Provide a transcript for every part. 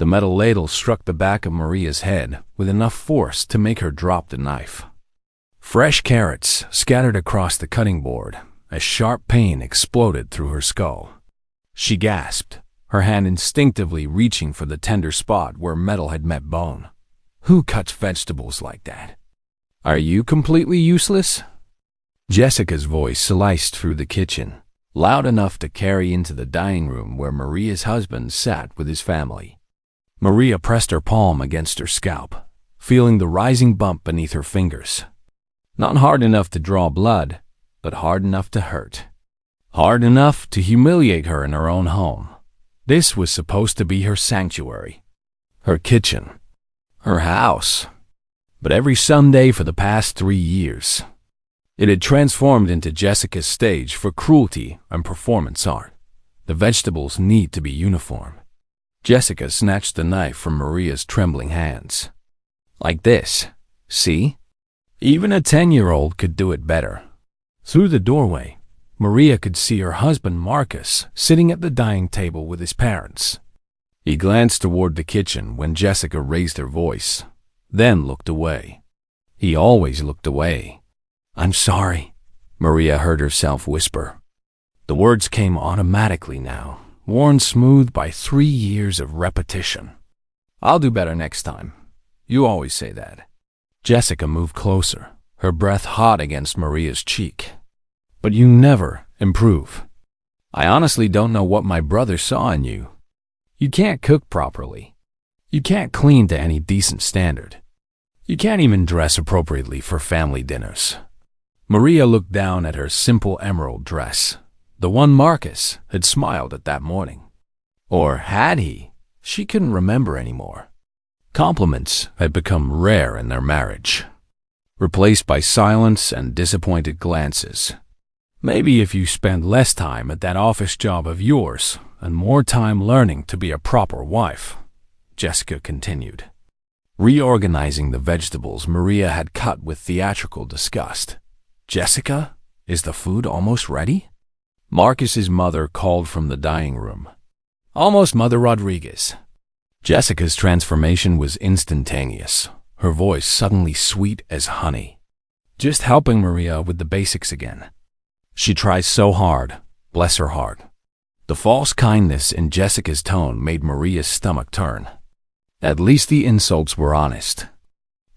The metal ladle struck the back of Maria's head with enough force to make her drop the knife. Fresh carrots scattered across the cutting board as sharp pain exploded through her skull. She gasped, her hand instinctively reaching for the tender spot where metal had met bone. Who cuts vegetables like that? Are you completely useless? Jessica's voice sliced through the kitchen, loud enough to carry into the dining room where Maria's husband sat with his family. Maria pressed her palm against her scalp, feeling the rising bump beneath her fingers. Not hard enough to draw blood, but hard enough to hurt. Hard enough to humiliate her in her own home. This was supposed to be her sanctuary, her kitchen, her house. But every Sunday for the past 3 years, it had transformed into Jessica's stage for cruelty and performance art. The vegetables need to be uniform. Jessica snatched the knife from Maria's trembling hands. Like this, see? Even a 10-year-old could do it better. Through the doorway, Maria could see her husband Marcus sitting at the dining table with his parents. He glanced toward the kitchen when Jessica raised her voice, then looked away. He always looked away. "I'm sorry," Maria heard herself whisper. The words came automatically now, worn smooth by 3 years of repetition. "I'll do better next time. You always say that." Jessica moved closer, her breath hot against Maria's cheek. "But you never improve. I honestly don't know what my brother saw in you. You can't cook properly. You can't clean to any decent standard. You can't even dress appropriately for family dinners." Maria looked down at her simple emerald dress, the one Marcus had smiled at that morning. Or had he? She couldn't remember anymore. Compliments had become rare in their marriage, replaced by silence and disappointed glances. "Maybe if you spend less time at that office job of yours and more time learning to be a proper wife," Jessica continued, reorganizing the vegetables Maria had cut with theatrical disgust. "Jessica, is the food almost ready?" Marcus's mother called from the dining room. "Almost, Mother Rodriguez." Jessica's transformation was instantaneous, her voice suddenly sweet as honey. Just helping Maria with the basics again. She tries so hard, bless her heart. The false kindness in Jessica's tone made Maria's stomach turn. At least the insults were honest.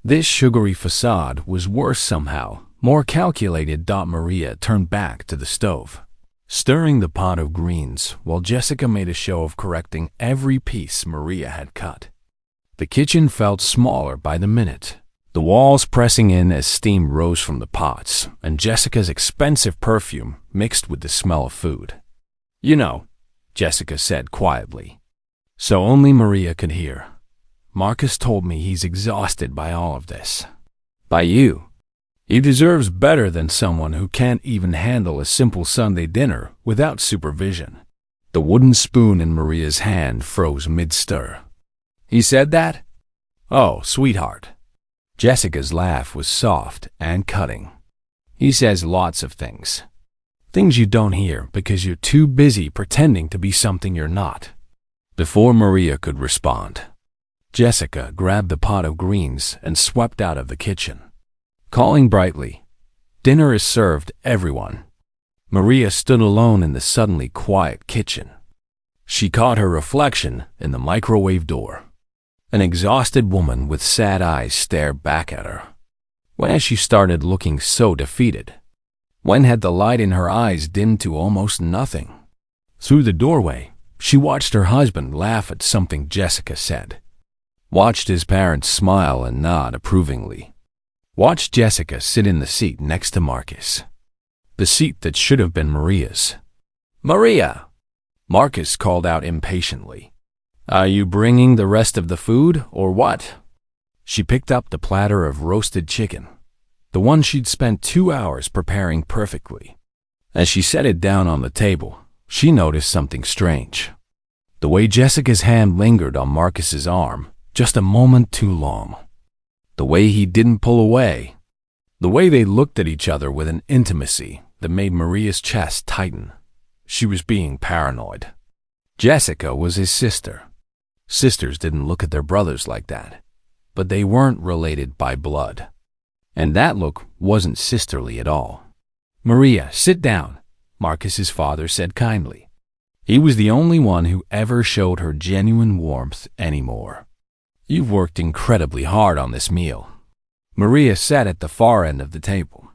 This sugary facade was worse somehow, more calculated. Maria turned back to the stove, stirring the pot of greens while Jessica made a show of correcting every piece Maria had cut. The kitchen felt smaller by the minute, the walls pressing in as steam rose from the pots, and Jessica's expensive perfume mixed with the smell of food. "You know," Jessica said quietly, so only Maria could hear, "Marcus told me he's exhausted by all of this. By you. He deserves better than someone who can't even handle a simple Sunday dinner without supervision." The wooden spoon in Maria's hand froze mid-stir. "He said that? Oh, sweetheart." Jessica's laugh was soft and cutting. "He says lots of things. Things you don't hear because you're too busy pretending to be something you're not." Before Maria could respond, Jessica grabbed the pot of greens and swept out of the kitchen, calling brightly, "Dinner is served, everyone." Maria stood alone in the suddenly quiet kitchen. She caught her reflection in the microwave door. An exhausted woman with sad eyes stared back at her. When had she started looking so defeated? When had the light in her eyes dimmed to almost nothing? Through the doorway, she watched her husband laugh at something Jessica said. Watched his parents smile and nod approvingly. Watched Jessica sit in the seat next to Marcus. The seat that should have been Maria's. "Maria!" Marcus called out impatiently. "Are you bringing the rest of the food, or what?" She picked up the platter of roasted chicken, the one she'd spent 2 hours preparing perfectly. As she set it down on the table, she noticed something strange. The way Jessica's hand lingered on Marcus's arm, just a moment too long. The way he didn't pull away. The way they looked at each other with an intimacy that made Maria's chest tighten. She was being paranoid. Jessica was his sister. Sisters didn't look at their brothers like that, but they weren't related by blood. And that look wasn't sisterly at all. "Maria, sit down," Marcus's father said kindly. He was the only one who ever showed her genuine warmth anymore. "You've worked incredibly hard on this meal." Maria sat at the far end of the table,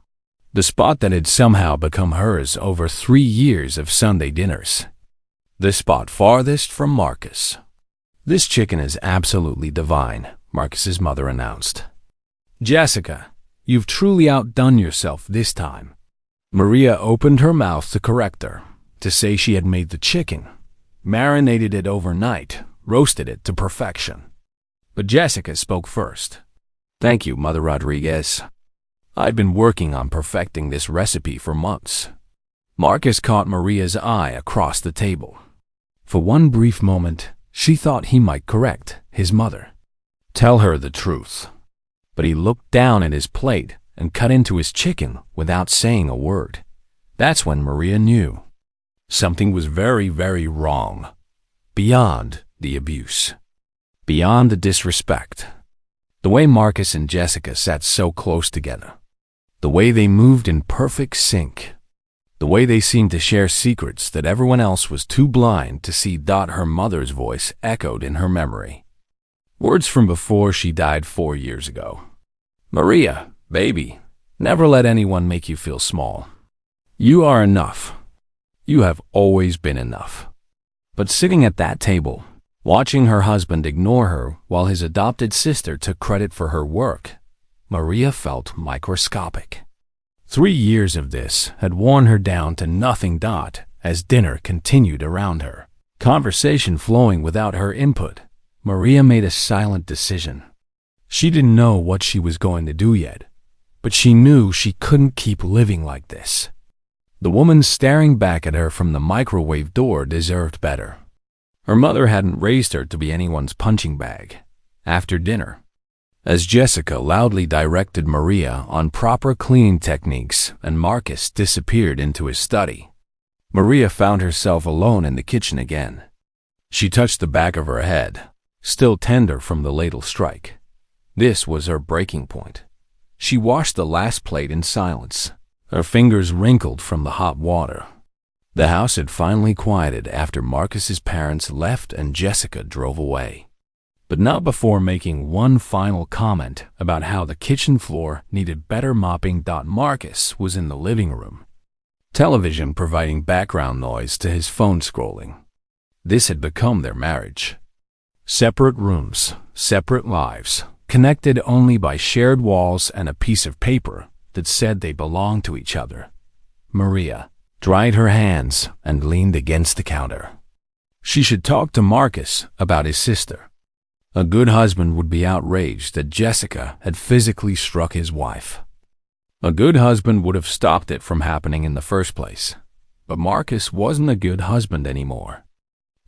the spot that had somehow become hers over 3 years of Sunday dinners. The spot farthest from Marcus. "This chicken is absolutely divine," Marcus's mother announced. "Jessica, you've truly outdone yourself this time." Maria opened her mouth to correct her, to say she had made the chicken, marinated it overnight, roasted it to perfection. But Jessica spoke first. "Thank you, Mother Rodriguez. I'd been working on perfecting this recipe for months." Marcus caught Maria's eye across the table. For one brief moment, she thought he might correct his mother. Tell her the truth. But he looked down at his plate and cut into his chicken without saying a word. That's when Maria knew. Something was very, very wrong. Beyond the abuse. Beyond the disrespect. The way Marcus and Jessica sat so close together. The way they moved in perfect sync. The way they seemed to share secrets that everyone else was too blind to see. Her mother's voice echoed in her memory. Words from before she died 4 years ago. "Maria, baby, never let anyone make you feel small. You are enough. You have always been enough." But sitting at that table, watching her husband ignore her while his adopted sister took credit for her work, Maria felt microscopic. 3 years of this had worn her down to nothing. As dinner continued around her, conversation flowing without her input, Maria made a silent decision. She didn't know what she was going to do yet, but she knew she couldn't keep living like this. The woman staring back at her from the microwave door deserved better. Her mother hadn't raised her to be anyone's punching bag. After dinner, as Jessica loudly directed Maria on proper cleaning techniques and Marcus disappeared into his study, Maria found herself alone in the kitchen again. She touched the back of her head, still tender from the ladle strike. This was her breaking point. She washed the last plate in silence, her fingers wrinkled from the hot water. The house had finally quieted after Marcus's parents left and Jessica drove away. But not before making one final comment about how the kitchen floor needed better mopping. Marcus was in the living room, television providing background noise to his phone scrolling. This had become their marriage. Separate rooms, separate lives, connected only by shared walls and a piece of paper that said they belonged to each other. Maria dried her hands and leaned against the counter. She should talk to Marcus about his sister. A good husband would be outraged that Jessica had physically struck his wife. A good husband would have stopped it from happening in the first place. But Marcus wasn't a good husband anymore.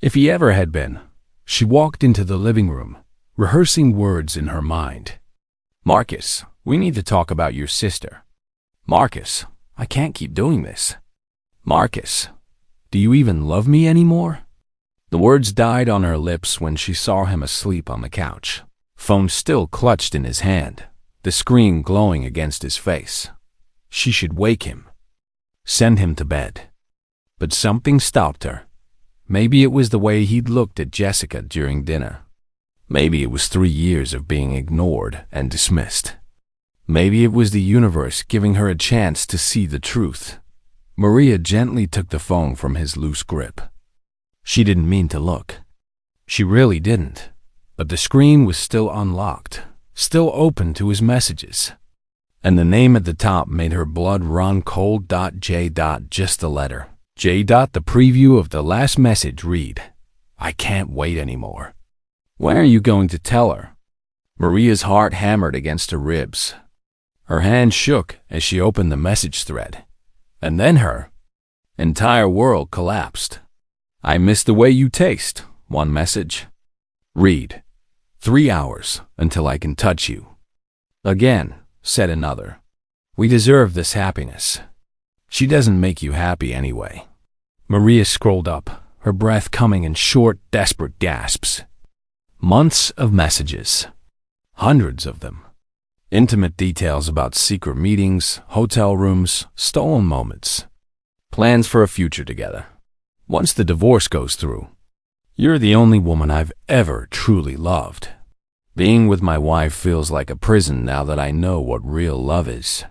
If he ever had been. She walked into the living room, rehearsing words in her mind. "Marcus, we need to talk about your sister." "Marcus, I can't keep doing this." "Marcus, do you even love me anymore?" The words died on her lips when she saw him asleep on the couch, phone still clutched in his hand, the screen glowing against his face. She should wake him, send him to bed. But something stopped her. Maybe it was the way he'd looked at Jessica during dinner. Maybe it was 3 years of being ignored and dismissed. Maybe it was the universe giving her a chance to see the truth. Maria gently took the phone from his loose grip. She didn't mean to look. She really didn't. But the screen was still unlocked, still open to his messages. And the name at the top made her blood run cold. J. Just the letter. J. The preview of the last message read, "I can't wait anymore." When are you going to tell her? Maria's heart hammered against her ribs. Her hand shook as she opened the message thread. And then her entire world collapsed. "I miss the way you taste," one message. Read, 3 hours until I can touch you. Again, said another. "We deserve this happiness. She doesn't make you happy anyway." Maria scrolled up, her breath coming in short, desperate gasps. Months of messages. Hundreds of them. Intimate details about secret meetings, hotel rooms, stolen moments. Plans for a future together. Once the divorce goes through, you're the only woman I've ever truly loved. Being with my wife feels like a prison now that I know what real love is.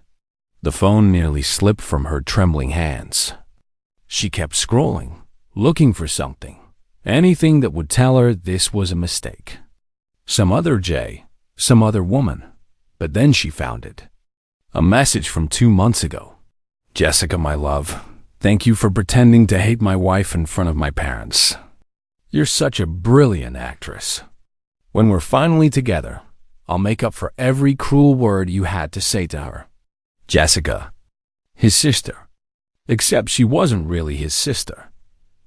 The phone nearly slipped from her trembling hands. She kept scrolling, looking for something. Anything that would tell her this was a mistake. Some other Jay, some other woman. But then she found it. A message from 2 months ago. Jessica, my love, thank you for pretending to hate my wife in front of my parents. You're such a brilliant actress. When we're finally together, I'll make up for every cruel word you had to say to her. Jessica, his sister. Except she wasn't really his sister.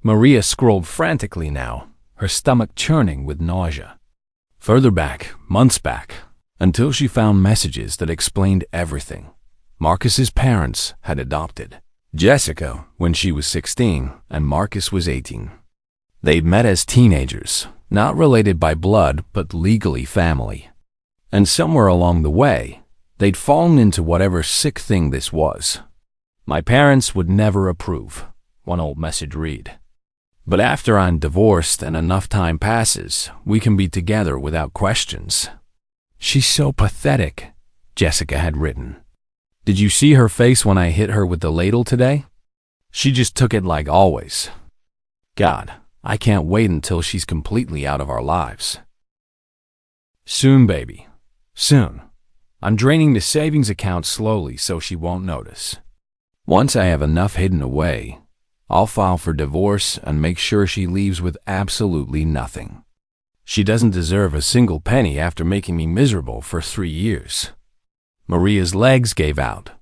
Maria scrolled frantically now, her stomach churning with nausea. Further back, months back, until she found messages that explained everything. Marcus's parents had adopted Jessica when she was 16 and Marcus was 18. They'd met as teenagers, not related by blood but legally family. And somewhere along the way, they'd fallen into whatever sick thing this was. My parents would never approve, one old message read. But after I'm divorced and enough time passes, we can be together without questions. She's so pathetic, Jessica had written. Did you see her face when I hit her with the ladle today? She just took it like always. God, I can't wait until she's completely out of our lives. Soon, baby. Soon. I'm draining the savings account slowly so she won't notice. Once I have enough hidden away, I'll file for divorce and make sure she leaves with absolutely nothing. She doesn't deserve a single penny after making me miserable for 3 years. Maria's legs gave out.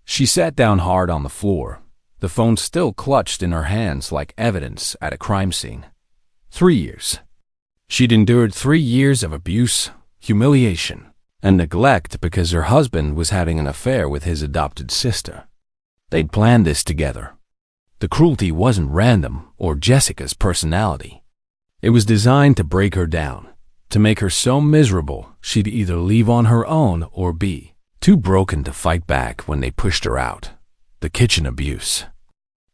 She sat down hard on the floor, the phone still clutched in her hands like evidence at a crime scene. 3 years. She'd endured 3 years of abuse, humiliation, and neglect because her husband was having an affair with his adopted sister. They'd planned this together. The cruelty wasn't random or Jessica's personality. It was designed to break her down, to make her so miserable she'd either leave on her own or be too broken to fight back when they pushed her out. The kitchen abuse.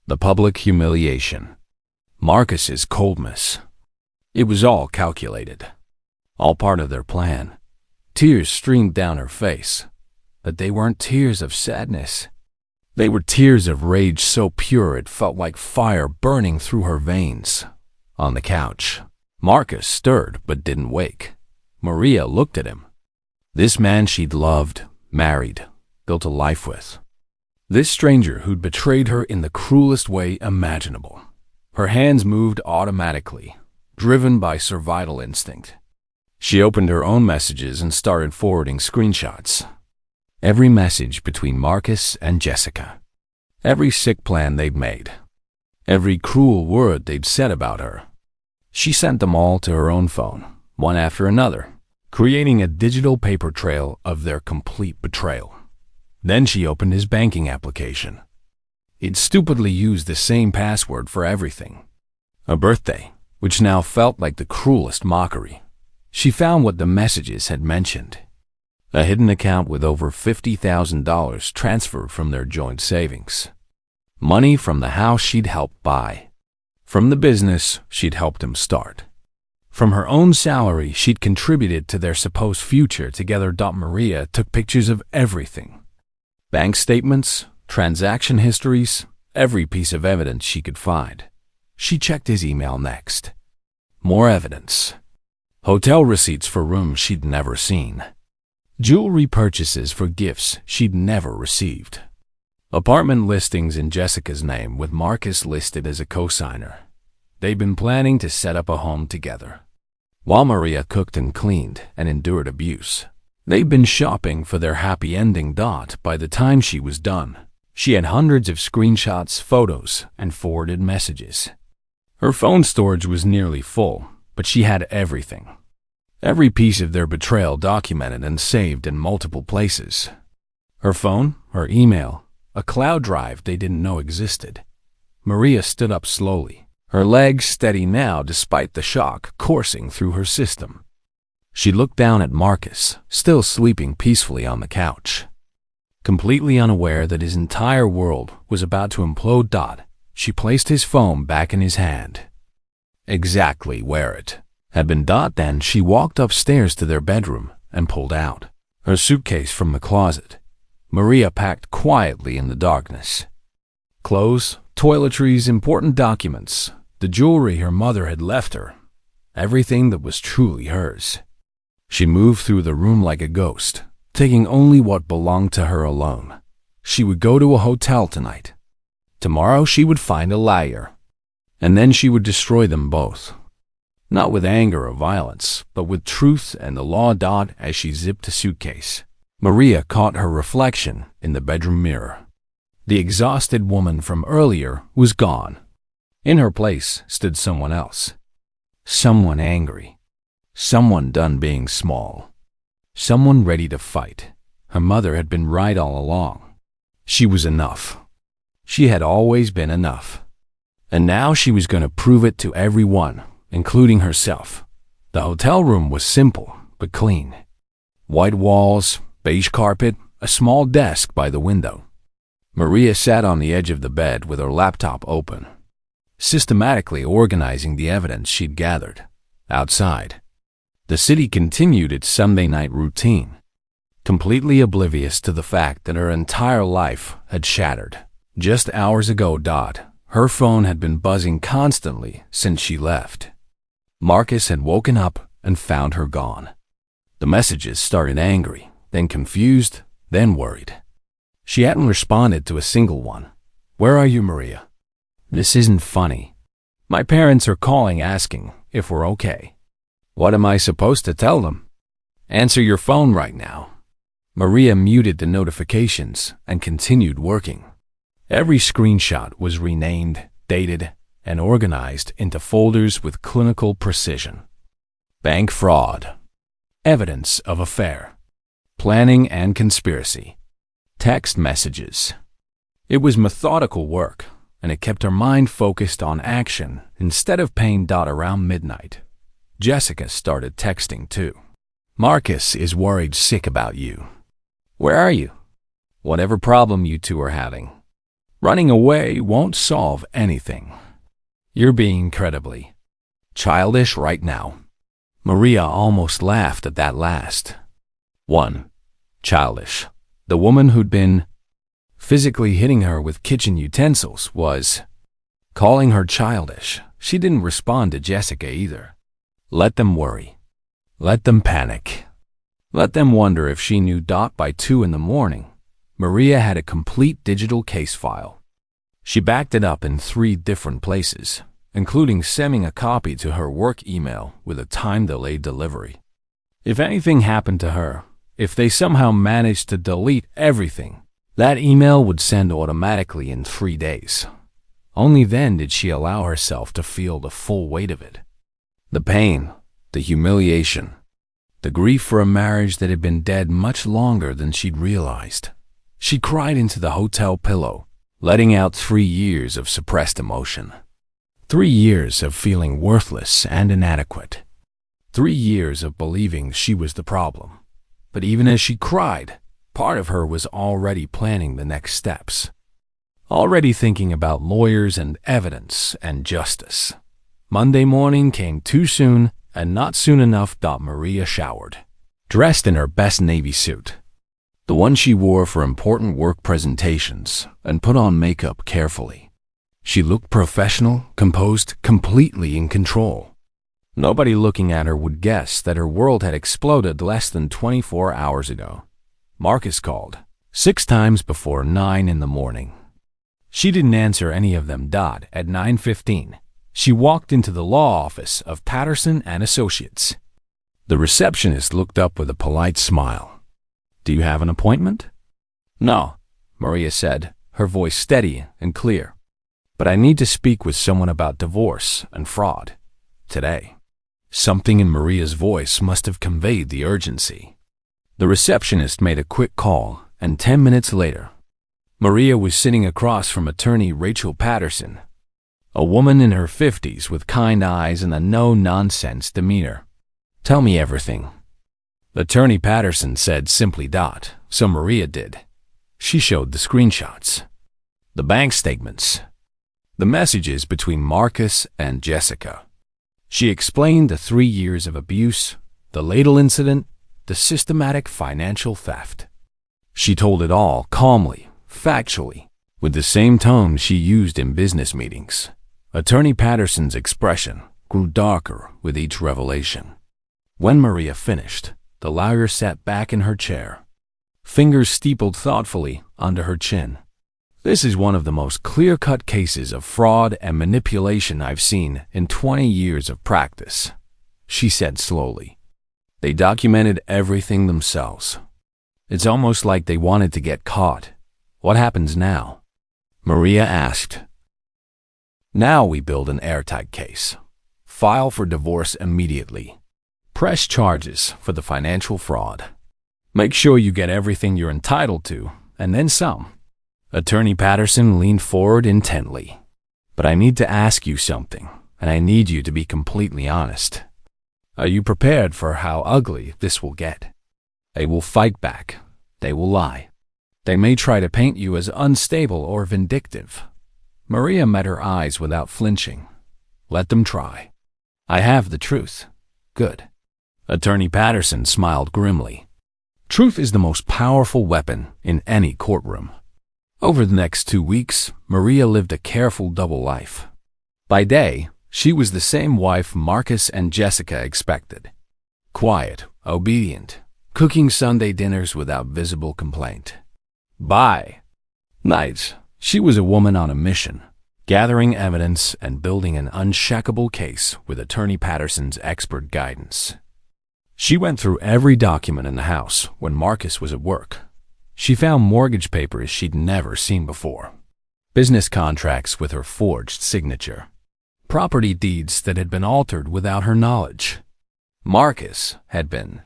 The public humiliation. Marcus's coldness. It was all calculated. All part of their plan. Tears streamed down her face, but they weren't tears of sadness. They were tears of rage so pure it felt like fire burning through her veins. On the couch, Marcus stirred but didn't wake. Maria looked at him. This man she'd loved, married, built a life with. This stranger who'd betrayed her in the cruelest way imaginable. Her hands moved automatically, driven by survival instinct. She opened her own messages and started forwarding screenshots. Every message between Marcus and Jessica. Every sick plan they'd made. Every cruel word they'd said about her. She sent them all to her own phone, one after another, creating a digital paper trail of their complete betrayal. Then she opened his banking application. He'd stupidly used the same password for everything. A birthday, which now felt like the cruelest mockery. She found what the messages had mentioned. A hidden account with over $50,000 transferred from their joint savings. Money from the house she'd helped buy. From the business she'd helped him start. From her own salary she'd contributed to their supposed future together. Maria took pictures of everything. Bank statements, transaction histories, every piece of evidence she could find. She checked his email next. More evidence. Hotel receipts for rooms she'd never seen. Jewelry purchases for gifts she'd never received. Apartment listings in Jessica's name with Marcus listed as a co-signer. They'd been planning to set up a home together. While Maria cooked and cleaned and endured abuse, they'd been shopping for their happy ending. By the time she was done, she had hundreds of screenshots, photos, and forwarded messages. Her phone storage was nearly full, but she had everything. Every piece of their betrayal documented and saved in multiple places. Her phone, her email, a cloud drive they didn't know existed. Maria stood up slowly, her legs steady now despite the shock coursing through her system. She looked down at Marcus, still sleeping peacefully on the couch. Completely unaware that his entire world was about to implode, she placed his phone back in his hand. Exactly where it had been. Then she walked upstairs to their bedroom and pulled out her suitcase from the closet. Maria packed quietly in the darkness. Clothes, toiletries, important documents, the jewelry her mother had left her, everything that was truly hers. She moved through the room like a ghost, taking only what belonged to her alone. She would go to a hotel tonight. Tomorrow she would find a liar, and then she would destroy them both. Not with anger or violence, but with truth and the law. As she zipped the suitcase, Maria caught her reflection in the bedroom mirror. The exhausted woman from earlier was gone. In her place stood someone else. Someone angry. Someone done being small. Someone ready to fight. Her mother had been right all along. She was enough. She had always been enough. And now she was going to prove it to everyone, including herself. The hotel room was simple but clean. White walls, beige carpet, a small desk by the window. Maria sat on the edge of the bed with her laptop open, systematically organizing the evidence she'd gathered. Outside, the city continued its Sunday night routine, completely oblivious to the fact that her entire life had shattered. Just hours ago, her phone had been buzzing constantly since she left. Marcus had woken up and found her gone. The messages started angry, then confused, then worried. She hadn't responded to a single one. "Where are you, Maria? This isn't funny. My parents are calling asking if we're okay." "What am I supposed to tell them?" "Answer your phone right now." Maria muted the notifications and continued working. Every screenshot was renamed, dated, and organized into folders with clinical precision. Bank fraud. Evidence of affair. Planning and conspiracy. Text messages. It was methodical work, and it kept her mind focused on action instead of pain. Around midnight, Jessica started texting too. "Marcus is worried sick about you. Where are you? Whatever problem you two are having. Running away won't solve anything. You're being incredibly childish right now." Maria almost laughed at that last one. Childish. The woman who'd been physically hitting her with kitchen utensils was calling her childish. She didn't respond to Jessica either. Let them worry. Let them panic. Let them wonder if she knew. By 2 in the morning, Maria had a complete digital case file. She backed it up in 3 different places, including sending a copy to her work email with a time-delayed delivery. If anything happened to her, if they somehow managed to delete everything, that email would send automatically in 3 days. Only then did she allow herself to feel the full weight of it. The pain, the humiliation, the grief for a marriage that had been dead much longer than she'd realized. She cried into the hotel pillow, letting out 3 years of suppressed emotion. 3 years of feeling worthless and inadequate. 3 years of believing she was the problem. But even as she cried, part of her was already planning the next steps. Already thinking about lawyers and evidence and justice. Monday morning came too soon and not soon enough. Maria showered, dressed in her best navy suit, the one she wore for important work presentations, and put on makeup carefully. She looked professional, composed, completely in control. Nobody looking at her would guess that her world had exploded less than 24 hours ago. Marcus called 6 times before 9 in the morning. She didn't answer any of them. At 9:15, she walked into the law office of Patterson & Associates. The receptionist looked up with a polite smile. "Do you have an appointment?" "No," Maria said, her voice steady and clear. "But I need to speak with someone about divorce and fraud. Today." Something in Maria's voice must have conveyed the urgency. The receptionist made a quick call, and 10 minutes later, Maria was sitting across from attorney Rachel Patterson, a woman in her 50s with kind eyes and a no-nonsense demeanor. "Tell me everything," Attorney Patterson said simply. So Maria did. She showed the screenshots, the bank statements, the messages between Marcus and Jessica. She explained the 3 years of abuse, the ladle incident, the systematic financial theft. She told it all calmly, factually, with the same tone she used in business meetings. Attorney Patterson's expression grew darker with each revelation. When Maria finished, the lawyer sat back in her chair, fingers steepled thoughtfully under her chin. This is one of the most clear-cut cases of fraud and manipulation I've seen in 20 years of practice, she said slowly. They documented everything themselves. It's almost like they wanted to get caught. What happens now? Maria asked. Now we build an airtight case. File for divorce immediately. Press charges for the financial fraud. Make sure you get everything you're entitled to, and then some. Attorney Patterson leaned forward intently. But I need to ask you something, and I need you to be completely honest. Are you prepared for how ugly this will get? They will fight back. They will lie. They may try to paint you as unstable or vindictive. Maria met her eyes without flinching. Let them try. I have the truth. Good. Attorney Patterson smiled grimly. Truth is the most powerful weapon in any courtroom. Over the next 2 weeks, Maria lived a careful double life. By day, she was the same wife Marcus and Jessica expected. Quiet, obedient, cooking Sunday dinners without visible complaint. By night, she was a woman on a mission, gathering evidence and building an unshakable case with Attorney Patterson's expert guidance. She went through every document in the house when Marcus was at work. She found mortgage papers she'd never seen before, business contracts with her forged signature, property deeds that had been altered without her knowledge. Marcus had been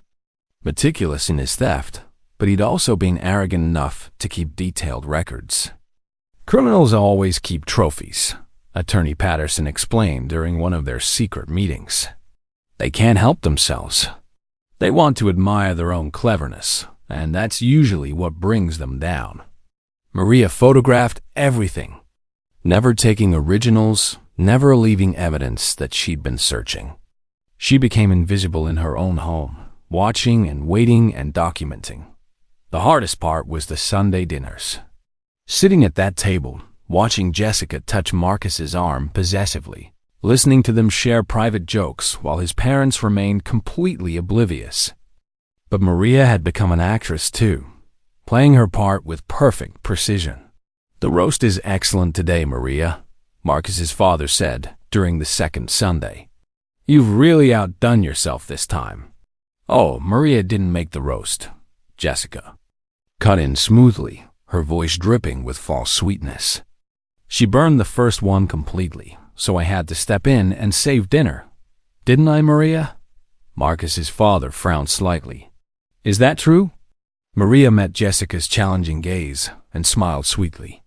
meticulous in his theft, but he'd also been arrogant enough to keep detailed records. Criminals always keep trophies, Attorney Patterson explained during one of their secret meetings. They can't help themselves. They want to admire their own cleverness, and that's usually what brings them down. Maria photographed everything, never taking originals, never leaving evidence that she'd been searching. She became invisible in her own home, watching and waiting and documenting. The hardest part was the Sunday dinners. Sitting at that table, watching Jessica touch Marcus's arm possessively, listening to them share private jokes while his parents remained completely oblivious. But Maria had become an actress too, playing her part with perfect precision. The roast is excellent today, Maria, Marcus's father said during the second Sunday. You've really outdone yourself this time. Oh, Maria didn't make the roast. Jessica cut in smoothly, her voice dripping with false sweetness. She burned the first one completely, so I had to step in and save dinner. Didn't I, Maria? Marcus's father frowned slightly. Is that true? Maria met Jessica's challenging gaze and smiled sweetly.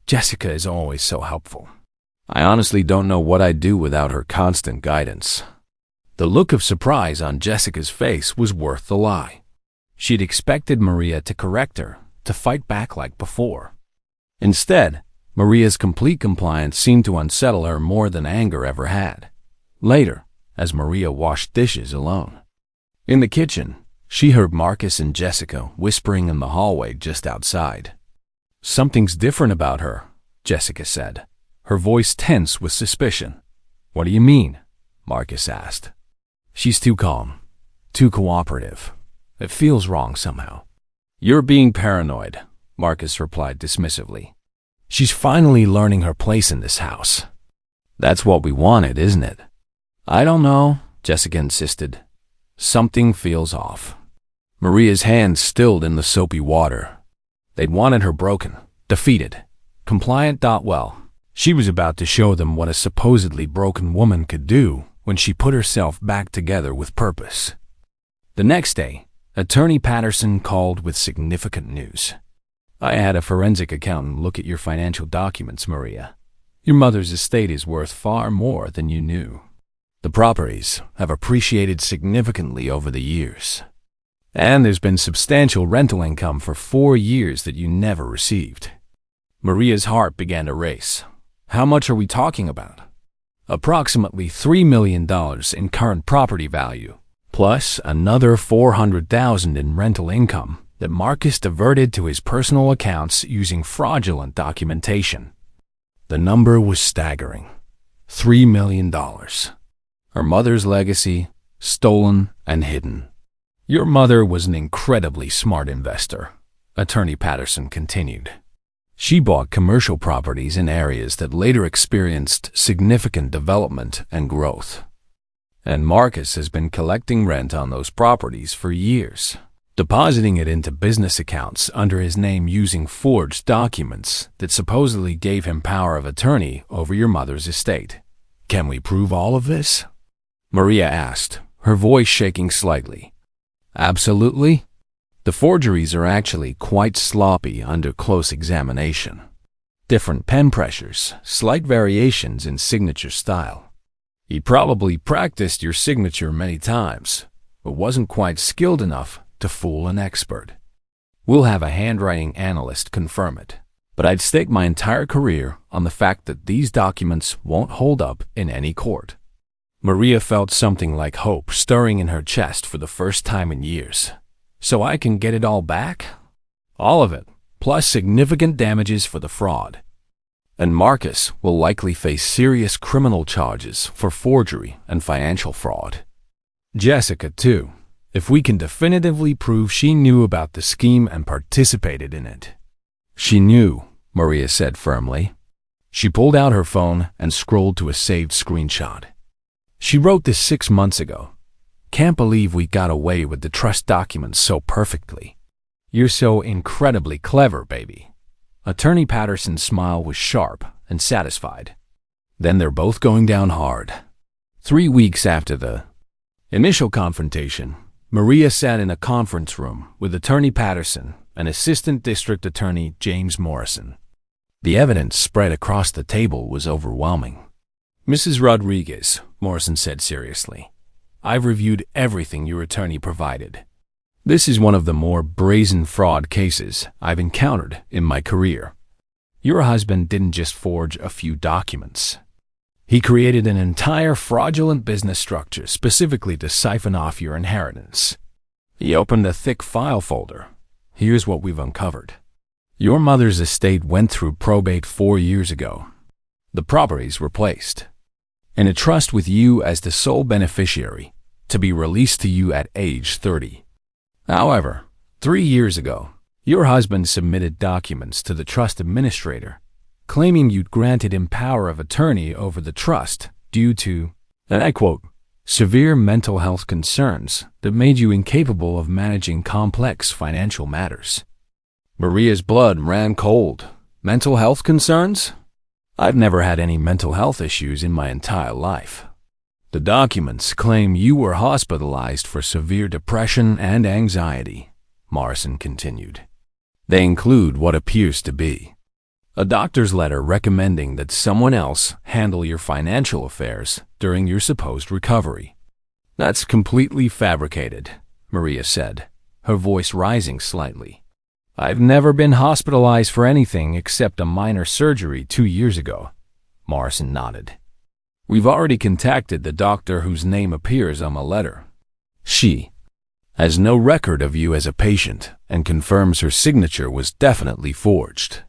Jessica is always so helpful. I honestly don't know what I'd do without her constant guidance. The look of surprise on Jessica's face was worth the lie. She'd expected Maria to correct her, to fight back like before. Instead, Maria's complete compliance seemed to unsettle her more than anger ever had. Later, as Maria washed dishes alone in the kitchen, she heard Marcus and Jessica whispering in the hallway just outside. Something's different about her, Jessica said, her voice tense with suspicion. What do you mean? Marcus asked. She's too calm, too cooperative. It feels wrong somehow. You're being paranoid, Marcus replied dismissively. She's finally learning her place in this house. That's what we wanted, isn't it? I don't know, Jessica insisted. Something feels off. Maria's hands stilled in the soapy water. They'd wanted her broken, defeated, compliant. Well, she was about to show them what a supposedly broken woman could do when she put herself back together with purpose. The next day, Attorney Patterson called with significant news. I had a forensic accountant look at your financial documents, Maria. Your mother's estate is worth far more than you knew. The properties have appreciated significantly over the years. And there's been substantial rental income for 4 years that you never received. Maria's heart began to race. How much are we talking about? Approximately $3 million in current property value, plus another $400,000 in rental income that Marcus diverted to his personal accounts using fraudulent documentation. The number was staggering. $3 million. Her mother's legacy, stolen and hidden. Your mother was an incredibly smart investor, Attorney Patterson continued. She bought commercial properties in areas that later experienced significant development and growth. And Marcus has been collecting rent on those properties for years, depositing it into business accounts under his name using forged documents that supposedly gave him power of attorney over your mother's estate. Can we prove all of this? Maria asked, her voice shaking slightly. Absolutely. The forgeries are actually quite sloppy under close examination. Different pen pressures, slight variations in signature style. He probably practiced your signature many times, but wasn't quite skilled enough to fool an expert. We'll have a handwriting analyst confirm it, but I'd stake my entire career on the fact that these documents won't hold up in any court. Maria felt something like hope stirring in her chest for the first time in years. So I can get it all back? All of it, plus significant damages for the fraud. And Marcus will likely face serious criminal charges for forgery and financial fraud. Jessica, too, if we can definitively prove she knew about the scheme and participated in it. She knew, Maria said firmly. She pulled out her phone and scrolled to a saved screenshot. She wrote this 6 months ago. Can't believe we got away with the trust documents so perfectly. You're so incredibly clever, baby. Attorney Patterson's smile was sharp and satisfied. Then they're both going down hard. 3 weeks after the initial confrontation, Maria sat in a conference room with Attorney Patterson and Assistant District Attorney James Morrison. The evidence spread across the table was overwhelming. Mrs. Rodriguez, Morrison said seriously, I've reviewed everything your attorney provided. This is one of the more brazen fraud cases I've encountered in my career. Your husband didn't just forge a few documents. He created an entire fraudulent business structure specifically to siphon off your inheritance. He opened a thick file folder. Here's what we've uncovered. Your mother's estate went through probate 4 years ago. The properties were placed in a trust with you as the sole beneficiary, to be released to you at age 30. However, 3 years ago, your husband submitted documents to the trust administrator, claiming you'd granted him power of attorney over the trust due to, and I quote, severe mental health concerns that made you incapable of managing complex financial matters. Maria's blood ran cold. Mental health concerns? I've never had any mental health issues in my entire life. The documents claim you were hospitalized for severe depression and anxiety, Morrison continued. They include what appears to be a doctor's letter recommending that someone else handle your financial affairs during your supposed recovery. That's completely fabricated, Maria said, her voice rising slightly. I've never been hospitalized for anything except a minor surgery 2 years ago, Morrison nodded. We've already contacted the doctor whose name appears on the letter. She has no record of you as a patient and confirms her signature was definitely forged.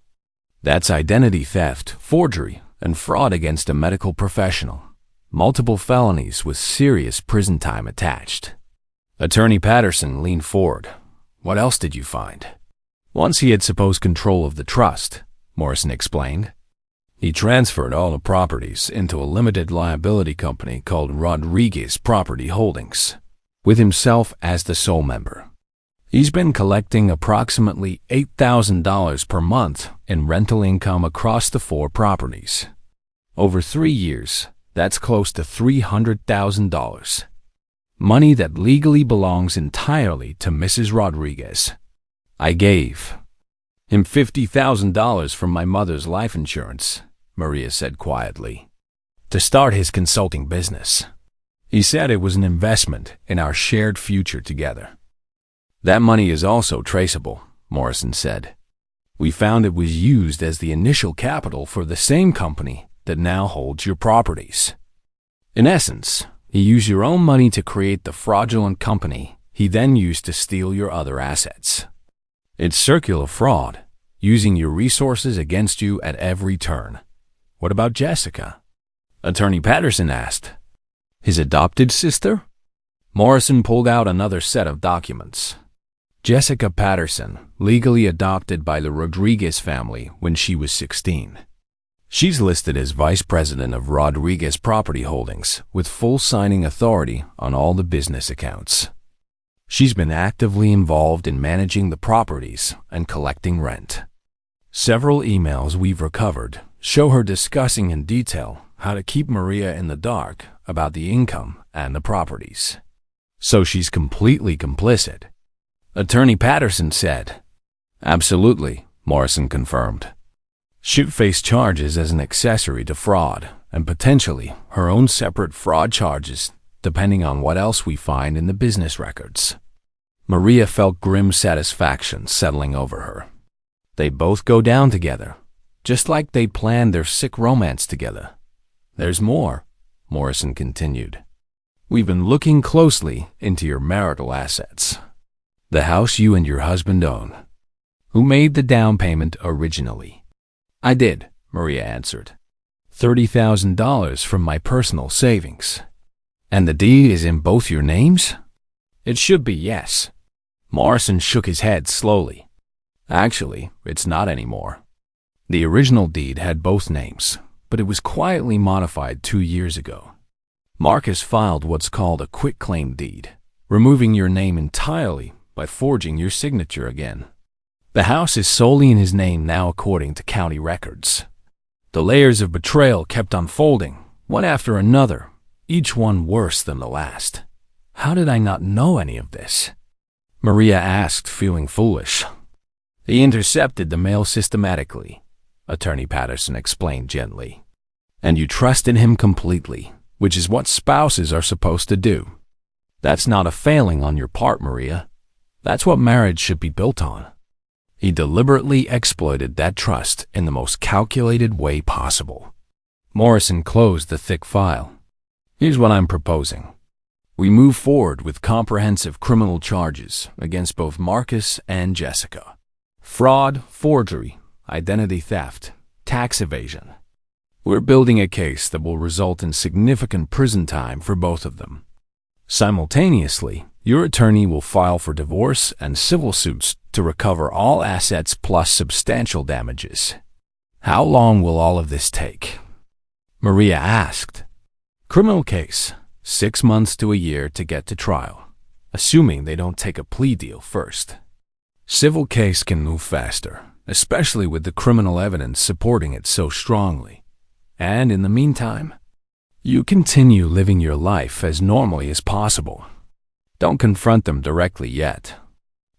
That's identity theft, forgery, and fraud against a medical professional. Multiple felonies with serious prison time attached. Attorney Patterson leaned forward. What else did you find? Once he had supposed control of the trust, Morrison explained, he transferred all the properties into a limited liability company called Rodriguez Property Holdings, with himself as the sole member. He's been collecting approximately $8,000 per month in rental income across the 4 properties. Over 3 years, that's close to $300,000. Money that legally belongs entirely to Mrs. Rodriguez. I gave him $50,000 from my mother's life insurance, Maria said quietly, to start his consulting business. He said it was an investment in our shared future together. That money is also traceable, Morrison said. We found it was used as the initial capital for the same company that now holds your properties. In essence, he used your own money to create the fraudulent company he then used to steal your other assets. It's circular fraud, using your resources against you at every turn. What about Jessica? Attorney Patterson asked. His adopted sister? Morrison pulled out another set of documents. Jessica Patterson, legally adopted by the Rodriguez family when she was 16. She's listed as vice president of Rodriguez Property Holdings with full signing authority on all the business accounts. She's been actively involved in managing the properties and collecting rent. Several emails we've recovered show her discussing in detail how to keep Maria in the dark about the income and the properties. So she's completely complicit. Attorney Patterson said. Absolutely, Morrison confirmed. She'd face charges as an accessory to fraud and potentially her own separate fraud charges depending on what else we find in the business records. Maria felt grim satisfaction settling over her. They both go down together, just like they planned their sick romance together. There's more, Morrison continued. We've been looking closely into your marital assets. The house you and your husband own. Who made the down payment originally? I did, Maria answered. $30,000 from my personal savings. And the deed is in both your names? It should be, yes. Morrison shook his head slowly. Actually, it's not anymore. The original deed had both names, but it was quietly modified 2 years ago. Marcus filed what's called a quitclaim deed, removing your name entirely by forging your signature again. The house is solely in his name now according to county records. The layers of betrayal kept unfolding, one after another, each one worse than the last. How did I not know any of this? Maria asked, feeling foolish. He intercepted the mail systematically, Attorney Patterson explained gently. And you trusted him completely, which is what spouses are supposed to do. That's not a failing on your part, Maria. That's what marriage should be built on. He deliberately exploited that trust in the most calculated way possible. Morrison closed the thick file. Here's what I'm proposing. We move forward with comprehensive criminal charges against both Marcus and Jessica. Fraud, forgery, identity theft, tax evasion. We're building a case that will result in significant prison time for both of them. Simultaneously, your attorney will file for divorce and civil suits to recover all assets plus substantial damages. How long will all of this take? Maria asked. Criminal case, 6 months to a year to get to trial, assuming they don't take a plea deal first. Civil case can move faster, especially with the criminal evidence supporting it so strongly. And in the meantime, you continue living your life as normally as possible. Don't confront them directly yet.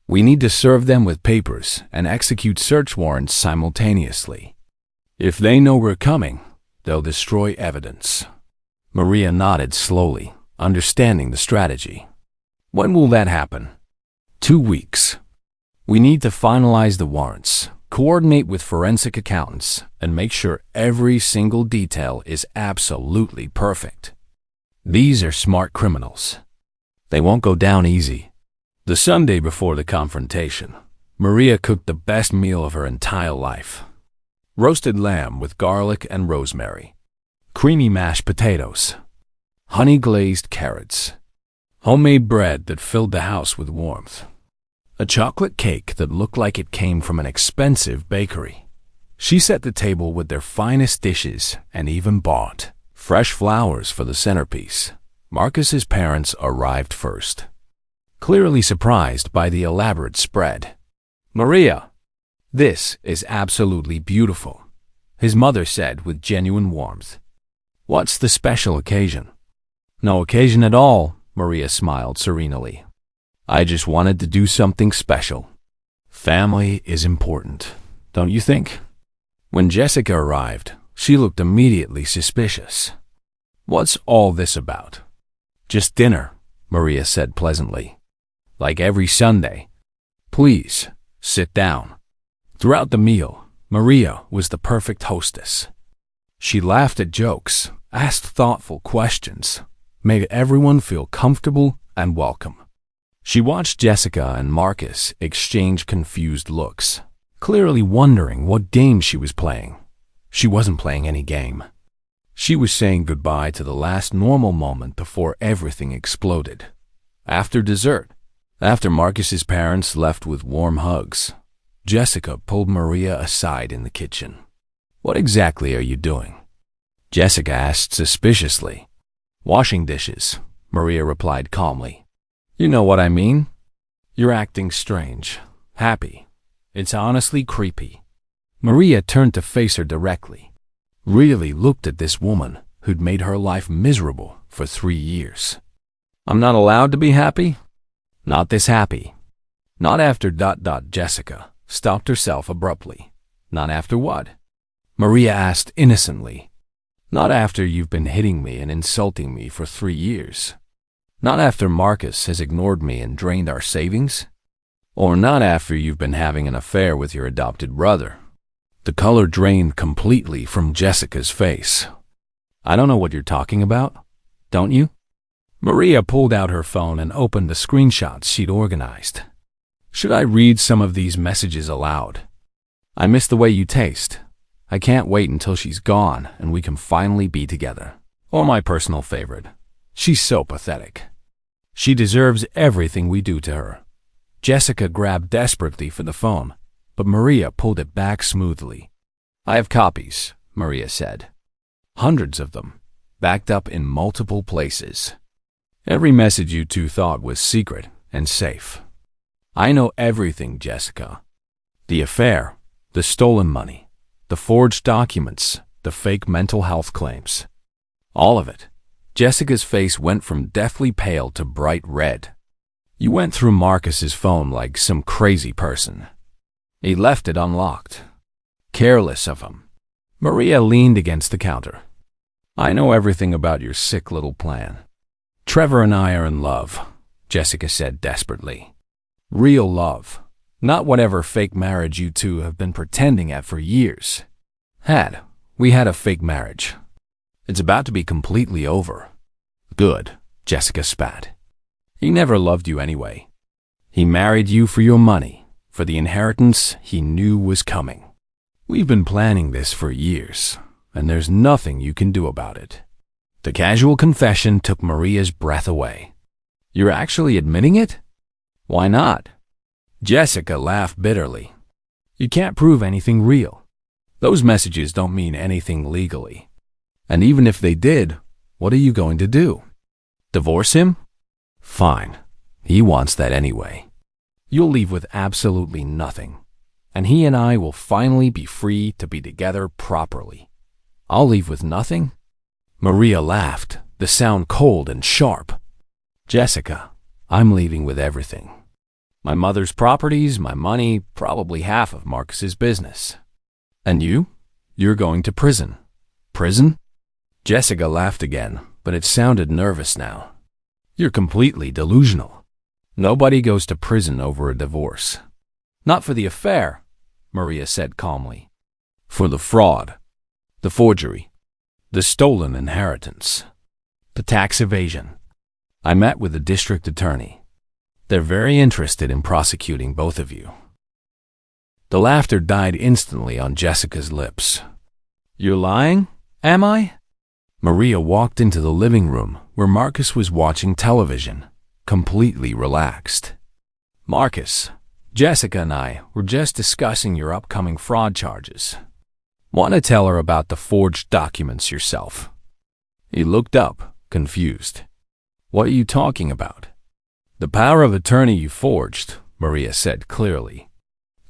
We need to serve them with papers and execute search warrants simultaneously. If they know we're coming, they'll destroy evidence. Maria nodded slowly, understanding the strategy. When will that happen? 2 weeks. We need to finalize the warrants, coordinate with forensic accountants, and make sure every single detail is absolutely perfect. These are smart criminals. They won't go down easy. The Sunday before the confrontation, Maria cooked the best meal of her entire life. Roasted lamb with garlic and rosemary, creamy mashed potatoes, honey-glazed carrots, homemade bread that filled the house with warmth, a chocolate cake that looked like it came from an expensive bakery. She set the table with their finest dishes and even bought fresh flowers for the centerpiece. Marcus's parents arrived first, clearly surprised by the elaborate spread. Maria, this is absolutely beautiful, his mother said with genuine warmth. What's the special occasion? No occasion at all, Maria smiled serenely. I just wanted to do something special. Family is important, don't you think? When Jessica arrived, she looked immediately suspicious. What's all this about? Just dinner, Maria said pleasantly. Like every Sunday, Please, sit down." Throughout the meal, Maria was the perfect hostess. She laughed at jokes, asked thoughtful questions, made everyone feel comfortable and welcome. She watched Jessica and Marcus exchange confused looks, clearly wondering what game she was playing. She wasn't playing any game. She was saying goodbye to the last normal moment before everything exploded. After dessert, after Marcus's parents left with warm hugs, Jessica pulled Maria aside in the kitchen. "What exactly are you doing?" Jessica asked suspiciously. "Washing dishes," Maria replied calmly. "You know what I mean? You're acting strange, happy. It's honestly creepy." Maria turned to face her directly, really looked at this woman who'd made her life miserable for 3 years. "I'm not allowed to be happy? Not this happy. Not after ... Jessica stopped herself abruptly. "Not after what?" Maria asked innocently. "Not after you've been hitting me and insulting me for 3 years. Not after Marcus has ignored me and drained our savings. Or not after you've been having an affair with your adopted brother." The color drained completely from Jessica's face. "I don't know what you're talking about. Don't you?" Maria pulled out her phone and opened the screenshots she'd organized. "Should I read some of these messages aloud? I miss the way you taste. I can't wait until she's gone and we can finally be together." Or my personal favorite, "She's so pathetic. She deserves everything we do to her." Jessica grabbed desperately for the phone, but Maria pulled it back smoothly. "I have copies," Maria said. "Hundreds of them, backed up in multiple places. Every message you two thought was secret and safe. I know everything, Jessica. The affair, the stolen money, the forged documents, the fake mental health claims. All of it." Jessica's face went from deathly pale to bright red. "You went through Marcus's phone like some crazy person. He left it unlocked. Careless of him." Maria leaned against the counter. "I know everything about your sick little plan. Trevor and I are in love," Jessica said desperately. "Real love, not whatever fake marriage you two have been pretending at for years. We had a fake marriage. It's about to be completely over." "Good," Jessica spat. "He never loved you anyway. He married you for your money, for the inheritance he knew was coming. We've been planning this for years, and there's nothing you can do about it." The casual confession took Maria's breath away. "You're actually admitting it? Why not?" Jessica laughed bitterly. "You can't prove anything real. Those messages don't mean anything legally. And even if they did, what are you going to do? Divorce him? Fine. He wants that anyway. You'll leave with absolutely nothing, and he and I will finally be free to be together properly. I'll leave with nothing?" Maria laughed, the sound cold and sharp. "Jessica, I'm leaving with everything. My mother's properties, my money, probably half of Marcus's business. And you? You're going to prison." "Prison?" Jessica laughed again, but it sounded nervous now. "You're completely delusional. Nobody goes to prison over a divorce." "Not for the affair," Maria said calmly. "For the fraud, the forgery, the stolen inheritance, the tax evasion. I met with the district attorney. They're very interested in prosecuting both of you." The laughter died instantly on Jessica's lips. "You're lying, am I?" Maria walked into the living room where Marcus was watching television, completely relaxed. "Marcus, Jessica and I were just discussing your upcoming fraud charges. Want to tell her about the forged documents yourself?" He looked up, confused. "What are you talking about?" "The power of attorney you forged," Maria said clearly.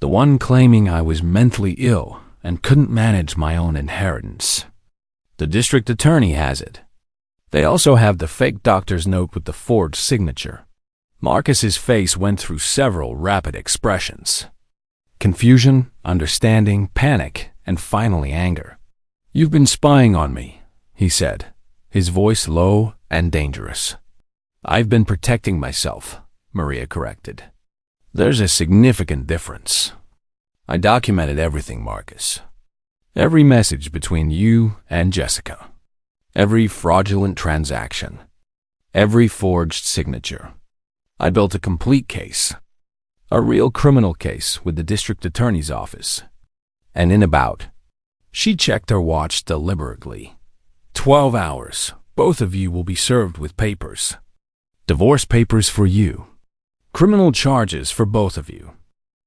"The one claiming I was mentally ill and couldn't manage my own inheritance. The district attorney has it. They also have the fake doctor's note with the forged signature." Marcus's face went through several rapid expressions. Confusion, understanding, panic, and finally anger. "You've been spying on me," he said, his voice low and dangerous. "I've been protecting myself," Maria corrected. There's a significant difference. I documented everything, Marcus. Every message between you and Jessica. Every fraudulent transaction. Every forged signature. I built a complete case. A real criminal case with the district attorney's office. And in about, she checked her watch deliberately, 12 hours, both of you will be served with papers. Divorce papers for you. Criminal charges for both of you.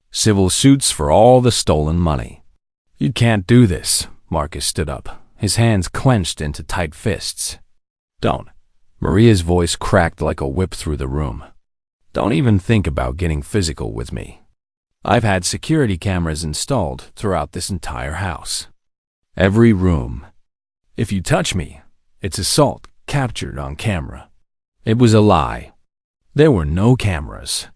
Civil suits for all the stolen money. You can't do this. Marcus stood up, his hands clenched into tight fists. Don't. Maria's voice cracked like a whip through the room. Don't even think about getting physical with me. I've had security cameras installed throughout this entire house. Every room. If you touch me, it's assault captured on camera. It was a lie. There were no cameras.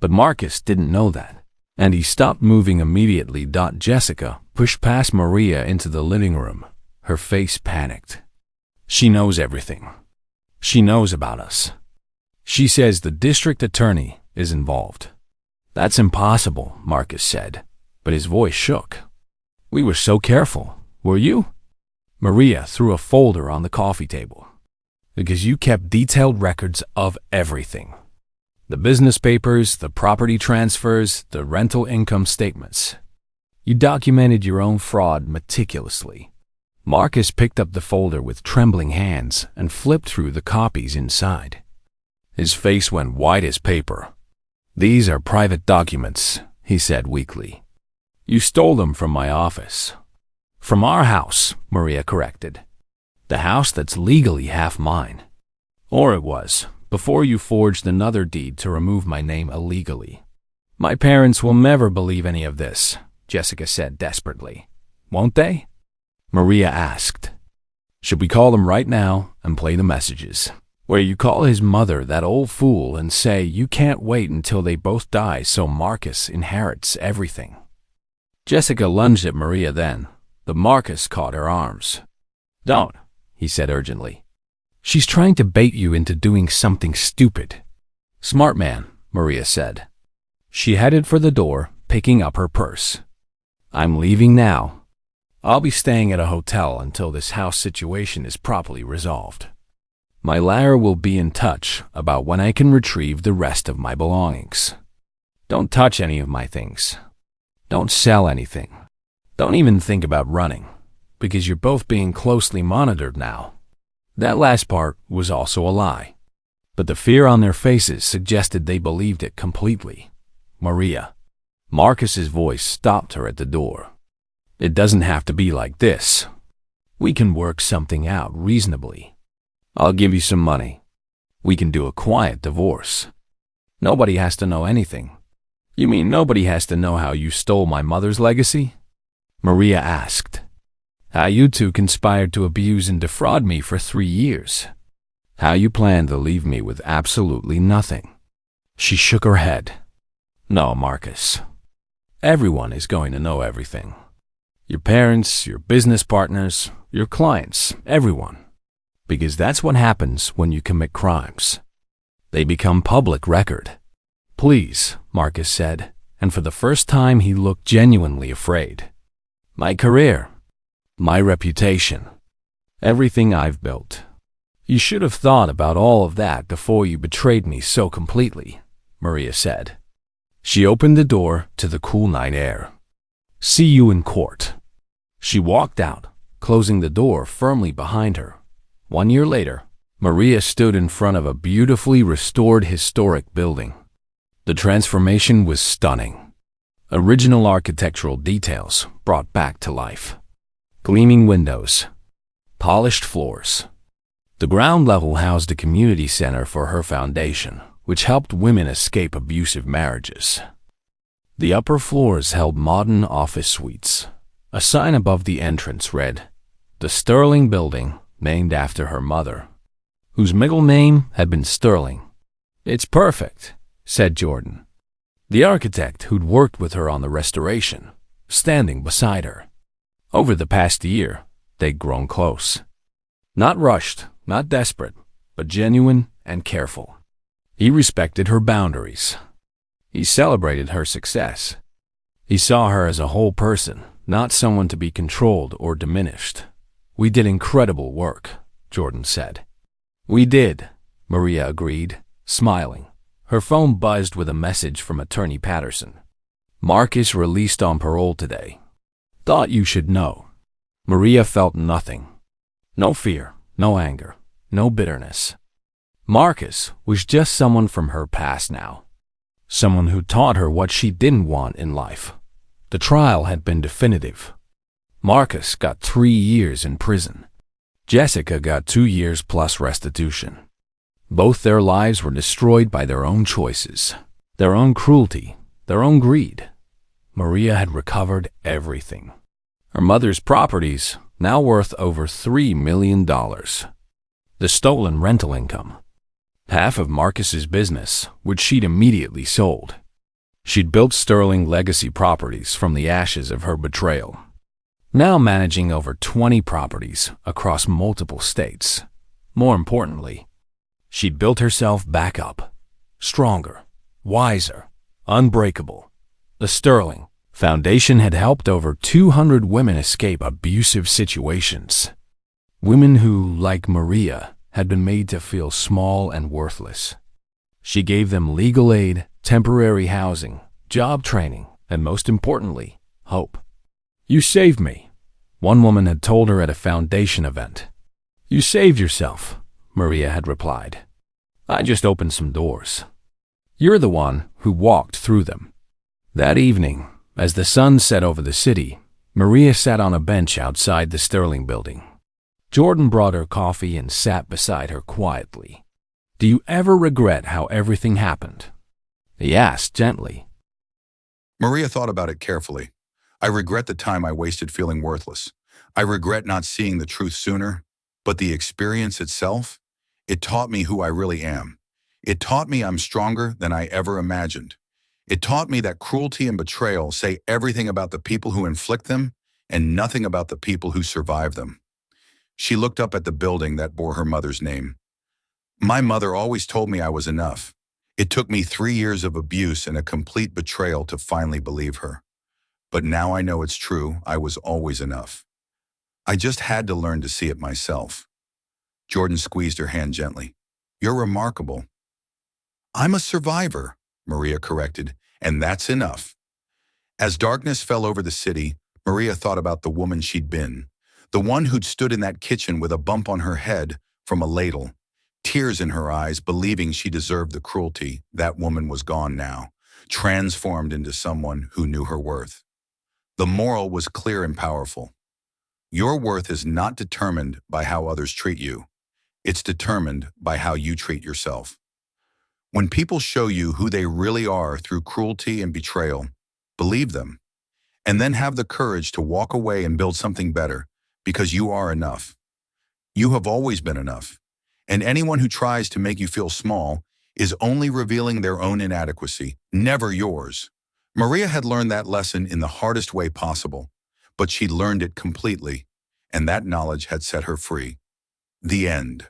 But Marcus didn't know that, and he stopped moving immediately. Jessica pushed past Maria into the living room, her face panicked. She knows everything. She knows about us. She says the district attorney is involved. That's impossible, Marcus said, but his voice shook. We were so careful, were you? Maria threw a folder on the coffee table. Because you kept detailed records of everything. The business papers, the property transfers, the rental income statements. You documented your own fraud meticulously. Marcus picked up the folder with trembling hands and flipped through the copies inside. His face went white as paper. These are private documents, he said weakly. You stole them from my office. From our house, Maria corrected. The house that's legally half mine. Or it was, before you forged another deed to remove my name illegally. My parents will never believe any of this, Jessica said desperately. Won't they? Maria asked. Should we call them right now and play the messages? Where you call his mother that old fool and say you can't wait until they both die so Marcus inherits everything. Jessica lunged at Maria then, but Marcus caught her arms. Don't, he said urgently. She's trying to bait you into doing something stupid. Smart man, Maria said. She headed for the door, picking up her purse. I'm leaving now. I'll be staying at a hotel until this house situation is properly resolved. My lawyer will be in touch about when I can retrieve the rest of my belongings. Don't touch any of my things. Don't sell anything. Don't even think about running, because you're both being closely monitored now. That last part was also a lie, but the fear on their faces suggested they believed it completely. Maria. Marcus's voice stopped her at the door. It doesn't have to be like this. We can work something out reasonably. I'll give you some money. We can do a quiet divorce. Nobody has to know anything. You mean nobody has to know how you stole my mother's legacy? Maria asked. How you two conspired to abuse and defraud me for 3 years. How you planned to leave me with absolutely nothing. She shook her head. No, Marcus. Everyone is going to know everything. Your parents, your business partners, your clients, everyone. Because that's what happens when you commit crimes. They become public record. Please, Marcus said, and for the first time he looked genuinely afraid. My career. My reputation. Everything I've built. You should have thought about all of that before you betrayed me so completely, Maria said. She opened the door to the cool night air. See you in court. She walked out, closing the door firmly behind her. 1 year later, Maria stood in front of a beautifully restored historic building. The transformation was stunning. Original architectural details brought back to life. Gleaming windows. Polished floors. The ground level housed a community center for her foundation, which helped women escape abusive marriages. The upper floors held modern office suites. A sign above the entrance read, "The Sterling Building, named after her mother," whose middle name had been Sterling. It's perfect, said Jordan, the architect who'd worked with her on the restoration, standing beside her. Over the past year, they'd grown close. Not rushed, not desperate, but genuine and careful. He respected her boundaries. He celebrated her success. He saw her as a whole person, not someone to be controlled or diminished. "We did incredible work," Jordan said. "We did," Maria agreed, smiling. Her phone buzzed with a message from Attorney Patterson. "Marcus released on parole today. Thought you should know." Maria felt nothing. No fear, no anger, no bitterness. Marcus was just someone from her past now. Someone who taught her what she didn't want in life. The trial had been definitive. Marcus got 3 years in prison. Jessica got 2 years plus restitution. Both their lives were destroyed by their own choices, their own cruelty, their own greed. Maria had recovered everything. Her mother's properties, now worth over $3 million. The stolen rental income. Half of Marcus's business, which she'd immediately sold. She'd built sterling legacy properties from the ashes of her betrayal, now managing over 20 properties across multiple states. More importantly, she'd built herself back up, stronger, wiser, unbreakable. The Sterling Foundation had helped over 200 women escape abusive situations. Women who, like Maria, had been made to feel small and worthless. She gave them legal aid, temporary housing, job training, and most importantly, hope. "You saved me," one woman had told her at a foundation event. "You saved yourself," Maria had replied. "I just opened some doors. You're the one who walked through them." That evening, as the sun set over the city, Maria sat on a bench outside the Sterling building. Jordan brought her coffee and sat beside her quietly. "Do you ever regret how everything happened?" he asked gently. Maria thought about it carefully. "I regret the time I wasted feeling worthless. I regret not seeing the truth sooner. But the experience itself, it taught me who I really am. It taught me I'm stronger than I ever imagined. It taught me that cruelty and betrayal say everything about the people who inflict them and nothing about the people who survive them." She looked up at the building that bore her mother's name. "My mother always told me I was enough. It took me 3 years of abuse and a complete betrayal to finally believe her. But now I know it's true, I was always enough. I just had to learn to see it myself." Jordan squeezed her hand gently. "You're remarkable." "I'm a survivor," Maria corrected, "and that's enough." As darkness fell over the city, Maria thought about the woman she'd been, the one who'd stood in that kitchen with a bump on her head from a ladle, tears in her eyes, believing she deserved the cruelty. That woman was gone now, transformed into someone who knew her worth. The moral was clear and powerful. Your worth is not determined by how others treat you. It's determined by how you treat yourself. When people show you who they really are through cruelty and betrayal, believe them, and then have the courage to walk away and build something better, because you are enough. You have always been enough, and anyone who tries to make you feel small is only revealing their own inadequacy, never yours. Maria had learned that lesson in the hardest way possible, but she'd learned it completely, and that knowledge had set her free. The end.